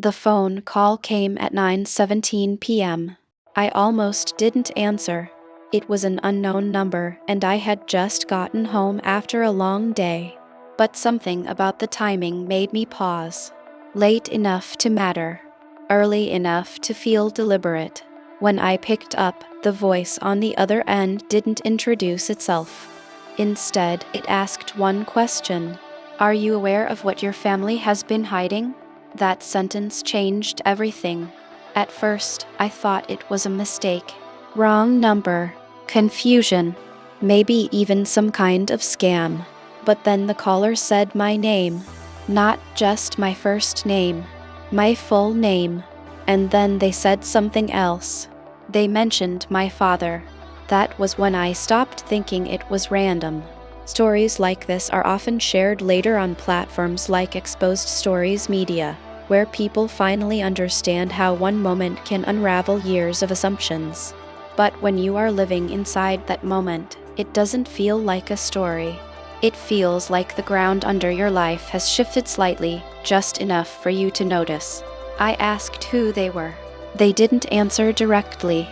The phone call came at 9:17 p.m. I almost didn't answer. It was an unknown number, and I had just gotten home after a long day. But something about the timing made me pause. Late enough to matter. Early enough to feel deliberate. When I picked up, the voice on the other end didn't introduce itself. Instead, it asked one question. "Are you aware of what your family has been hiding?" That sentence changed everything. At first, I thought it was a mistake. Wrong number. Confusion. Maybe even some kind of scam. But then the caller said my name. Not just my first name. My full name. And then they said something else. They mentioned my father. That was when I stopped thinking it was random. Stories like this are often shared later on platforms like Exposed Stories Media, where people finally understand how one moment can unravel years of assumptions. But when you are living inside that moment, it doesn't feel like a story. It feels like the ground under your life has shifted slightly, just enough for you to notice. I asked who they were. They didn't answer directly.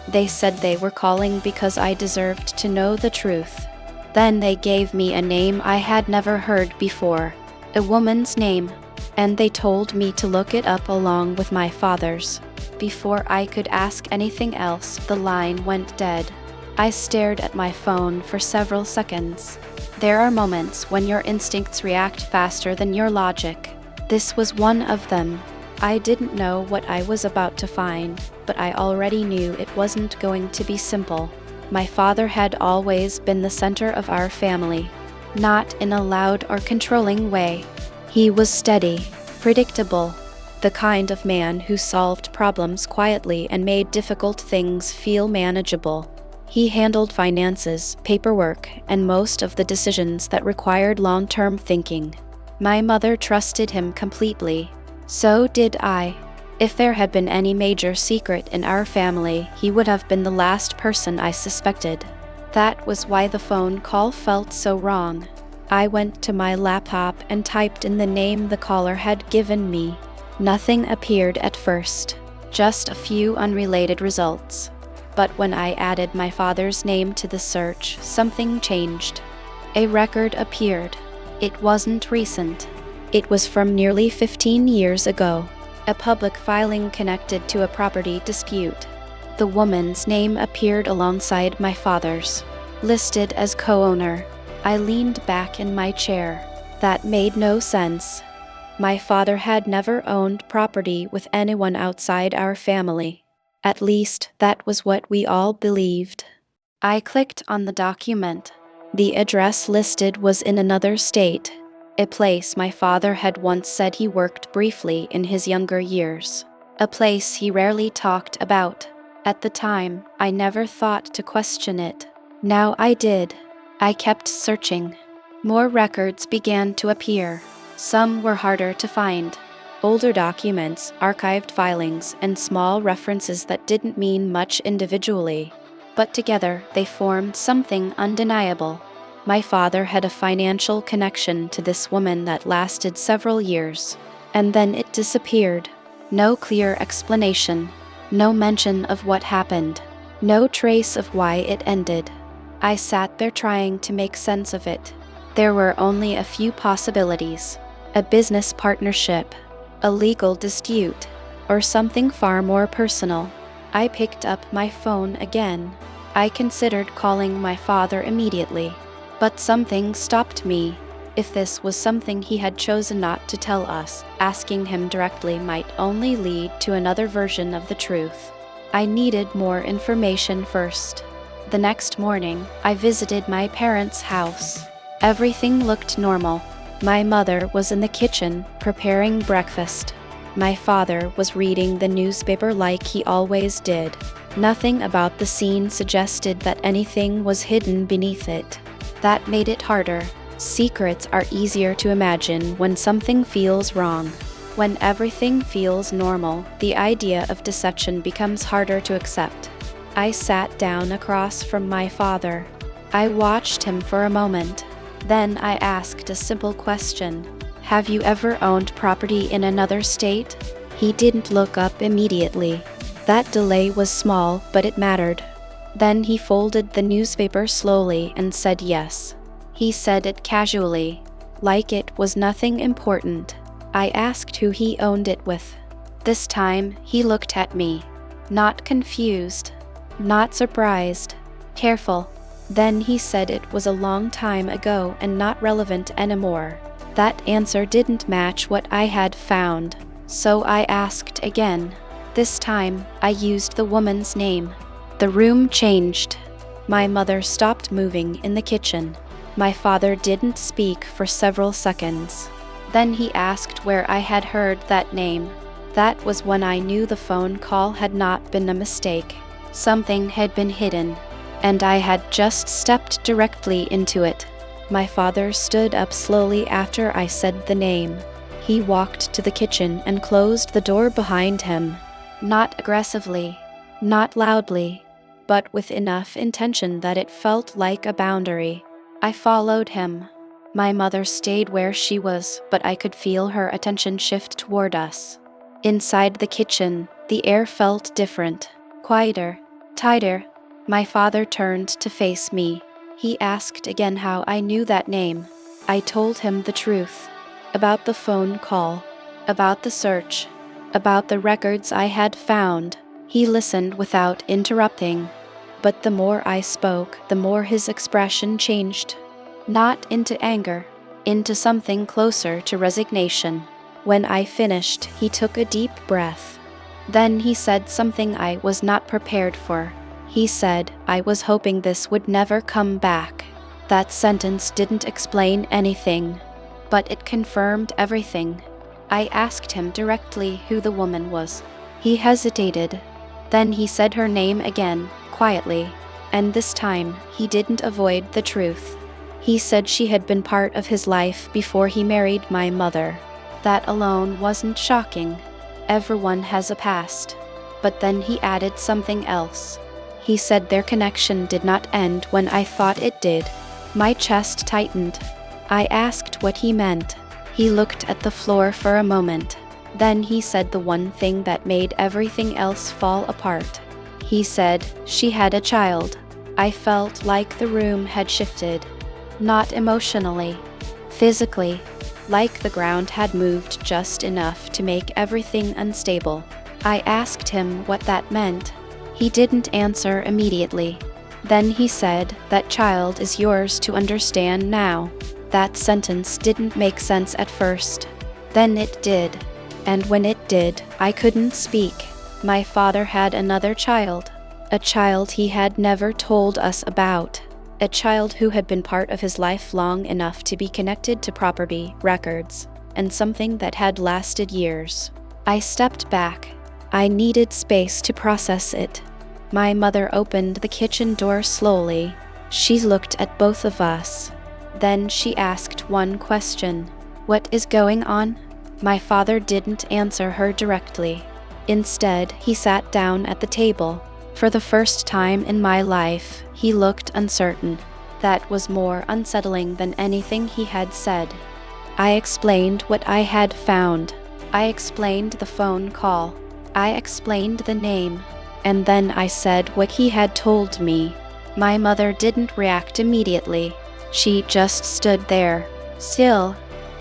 They said they were calling because I deserved to know the truth. Then they gave me a name I had never heard before, a woman's name, and they told me to look it up along with my father's. Before I could ask anything else, the line went dead. I stared at my phone for several seconds. There are moments when your instincts react faster than your logic. This was one of them. I didn't know what I was about to find, but I already knew it wasn't going to be simple. My father had always been the center of our family, not in a loud or controlling way. He was steady, predictable, the kind of man who solved problems quietly and made difficult things feel manageable. He handled finances, paperwork, and most of the decisions that required long-term thinking. My mother trusted him completely. So did I. If there had been any major secret in our family, he would have been the last person I suspected. That was why the phone call felt so wrong. I went to my laptop and typed in the name the caller had given me. Nothing appeared at first, just a few unrelated results. But when I added my father's name to the search, something changed. A record appeared. It wasn't recent. It was from nearly 15 years ago. A public filing connected to a property dispute. The woman's name appeared alongside my father's, listed as co-owner. I leaned back in my chair. That made no sense. My father had never owned property with anyone outside our family. At least, that was what we all believed. I clicked on the document. The address listed was in another state, a place my father had once said he worked briefly in his younger years, a place he rarely talked about. At the time, I never thought to question it. Now I did. I kept searching. More records began to appear. Some were harder to find. Older documents, archived filings, and small references that didn't mean much individually. But together, they formed something undeniable. My father had a financial connection to this woman that lasted several years. And then it disappeared. No clear explanation. No mention of what happened. No trace of why it ended. I sat there trying to make sense of it. There were only a few possibilities. A business partnership, a legal dispute, or something far more personal. I picked up my phone again. I considered calling my father immediately. But something stopped me. If this was something he had chosen not to tell us, asking him directly might only lead to another version of the truth. I needed more information first. The next morning, I visited my parents' house. Everything looked normal. My mother was in the kitchen, preparing breakfast. My father was reading the newspaper like he always did. Nothing about the scene suggested that anything was hidden beneath it. That made it harder. Secrets are easier to imagine when something feels wrong. When everything feels normal, the idea of deception becomes harder to accept. I sat down across from my father. I watched him for a moment. Then I asked a simple question. Have you ever owned property in another state? He didn't look up immediately. That delay was small, but it mattered. Then he folded the newspaper slowly and said yes. He said it casually, like it was nothing important. I asked who he owned it with. This time, he looked at me. Not confused, not surprised, careful. Then he said it was a long time ago and not relevant anymore. That answer didn't match what I had found, so I asked again. This time, I used the woman's name. The room changed. My mother stopped moving in the kitchen. My father didn't speak for several seconds. Then he asked where I had heard that name. That was when I knew the phone call had not been a mistake. Something had been hidden, and I had just stepped directly into it. My father stood up slowly after I said the name. He walked to the kitchen and closed the door behind him. Not aggressively, not loudly, but with enough intention that it felt like a boundary. I followed him. My mother stayed where she was, but I could feel her attention shift toward us. Inside the kitchen, the air felt different, quieter, tighter. My father turned to face me. He asked again how I knew that name. I told him the truth. About the phone call, about the search, about the records I had found. He listened without interrupting. But the more I spoke, the more his expression changed. Not into anger, into something closer to resignation. When I finished, he took a deep breath. Then he said something I was not prepared for. He said, "I was hoping this would never come back." That sentence didn't explain anything, but it confirmed everything. I asked him directly who the woman was. He hesitated. Then he said her name again, quietly, and this time he didn't avoid the truth. He said she had been part of his life before he married my mother. That alone wasn't shocking. Everyone has a past. But then he added something else. He said their connection did not end when I thought it did. My chest tightened. I asked what he meant. He looked at the floor for a moment. Then he said the one thing that made everything else fall apart. He said she had a child. I felt like the room had shifted. Not emotionally, physically, like the ground had moved just enough to make everything unstable. I asked him what that meant. He didn't answer immediately. Then he said, "That child is yours to understand now." That sentence didn't make sense at first. Then it did. And when it did, I couldn't speak. My father had another child. A child he had never told us about. A child who had been part of his life long enough to be connected to property, records, and something that had lasted years. I stepped back. I needed space to process it. My mother opened the kitchen door slowly. She looked at both of us. Then she asked one question. "What is going on?" My father didn't answer her directly. Instead, he sat down at the table. For the first time in my life, he looked uncertain. That was more unsettling than anything he had said. I explained what I had found. I explained the phone call. I explained the name. And then I said what he had told me. My mother didn't react immediately. She just stood there, still.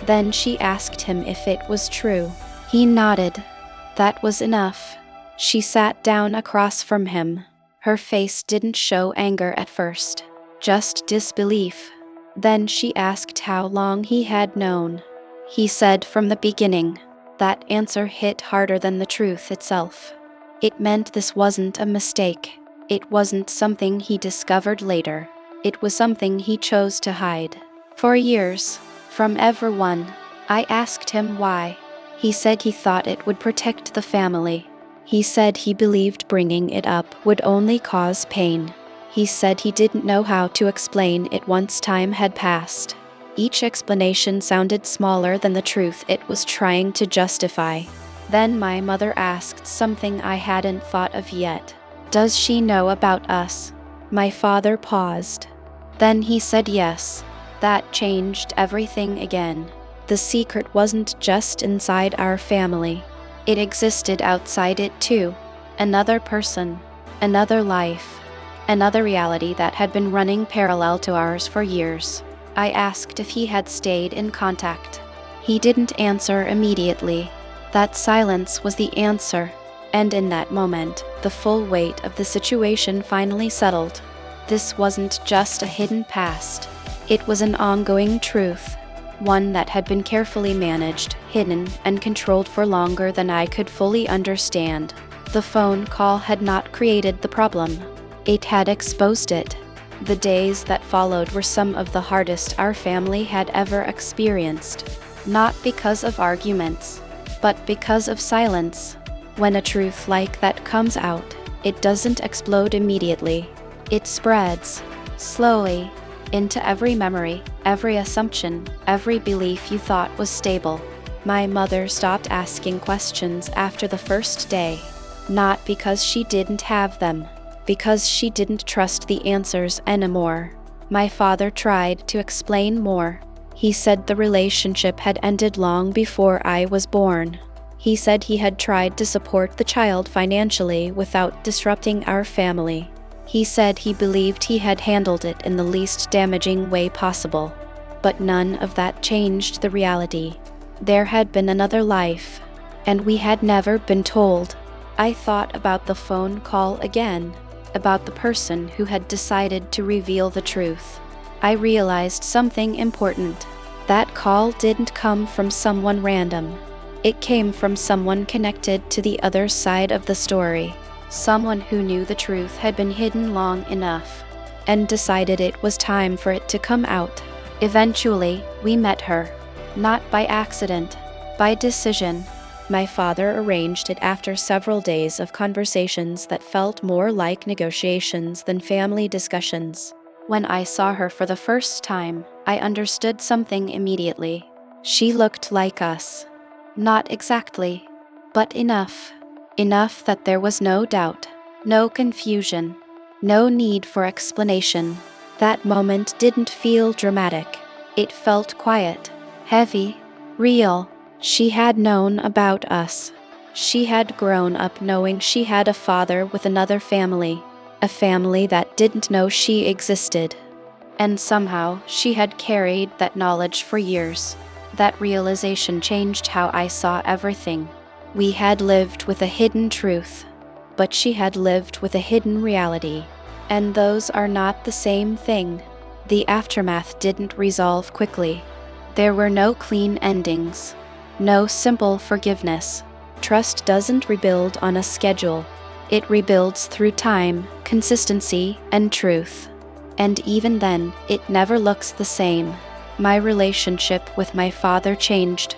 Then she asked him if it was true. He nodded. That was enough. She sat down across from him. Her face didn't show anger at first, just disbelief. Then she asked how long he had known. He said from the beginning. That answer hit harder than the truth itself. It meant this wasn't a mistake. It wasn't something he discovered later. It was something he chose to hide. For years, from everyone. I asked him why. He said he thought it would protect the family. He said he believed bringing it up would only cause pain. He said he didn't know how to explain it once time had passed. Each explanation sounded smaller than the truth it was trying to justify. Then my mother asked something I hadn't thought of yet. "Does she know about us?" My father paused. Then he said yes. That changed everything again. The secret wasn't just inside our family. It existed outside it too. Another person, another life, another reality that had been running parallel to ours for years. I asked if he had stayed in contact. He didn't answer immediately. That silence was the answer, and in that moment, the full weight of the situation finally settled. This wasn't just a hidden past. It was an ongoing truth, one that had been carefully managed, hidden, and controlled for longer than I could fully understand. The phone call had not created the problem. It had exposed it. The days that followed were some of the hardest our family had ever experienced. Not because of arguments, but because of silence. When a truth like that comes out, it doesn't explode immediately. It spreads, slowly, into every memory, every assumption, every belief you thought was stable. My mother stopped asking questions after the first day. Not because she didn't have them, because she didn't trust the answers anymore. My father tried to explain more. He said the relationship had ended long before I was born. He said he had tried to support the child financially without disrupting our family. He said he believed he had handled it in the least damaging way possible. But none of that changed the reality. There had been another life, and we had never been told. I thought about the phone call again, about the person who had decided to reveal the truth. I realized something important. That call didn't come from someone random. It came from someone connected to the other side of the story. Someone who knew the truth had been hidden long enough, and decided it was time for it to come out. Eventually, we met her. Not by accident, by decision. My father arranged it after several days of conversations that felt more like negotiations than family discussions. When I saw her for the first time, I understood something immediately. She looked like us. Not exactly, but enough. Enough that there was no doubt, no confusion, no need for explanation. That moment didn't feel dramatic. It felt quiet, heavy, real. She had known about us. She had grown up knowing she had a father with another family, a family that didn't know she existed. And somehow she had carried that knowledge for years. That realization changed how I saw everything. We had lived with a hidden truth, but she had lived with a hidden reality. And those are not the same thing. The aftermath didn't resolve quickly. There were no clean endings. No simple forgiveness. Trust doesn't rebuild on a schedule. It rebuilds through time, consistency, and truth. And even then, it never looks the same. My relationship with my father changed.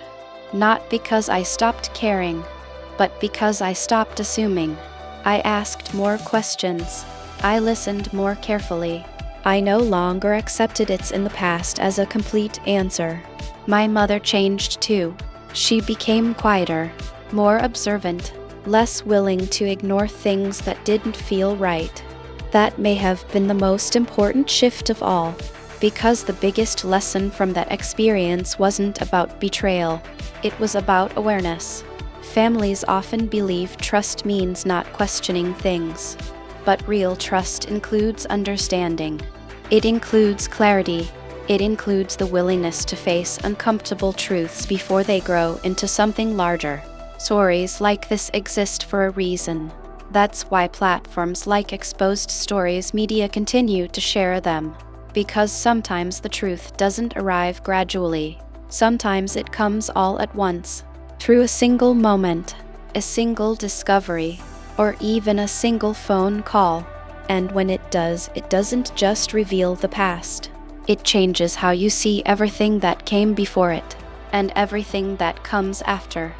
Not because I stopped caring, but because I stopped assuming. I asked more questions. I listened more carefully. I no longer accepted it's in the past as a complete answer. My mother changed too. She became quieter, more observant, less willing to ignore things that didn't feel right. That may have been the most important shift of all, because the biggest lesson from that experience wasn't about betrayal. It was about awareness. Families often believe trust means not questioning things, but real trust includes understanding. It includes clarity. It includes the willingness to face uncomfortable truths before they grow into something larger. Stories like this exist for a reason. That's why platforms like Exposed Stories Media continue to share them. Because sometimes the truth doesn't arrive gradually. Sometimes it comes all at once, through a single moment, a single discovery, or even a single phone call. And when it does, it doesn't just reveal the past. It changes how you see everything that came before it, and everything that comes after.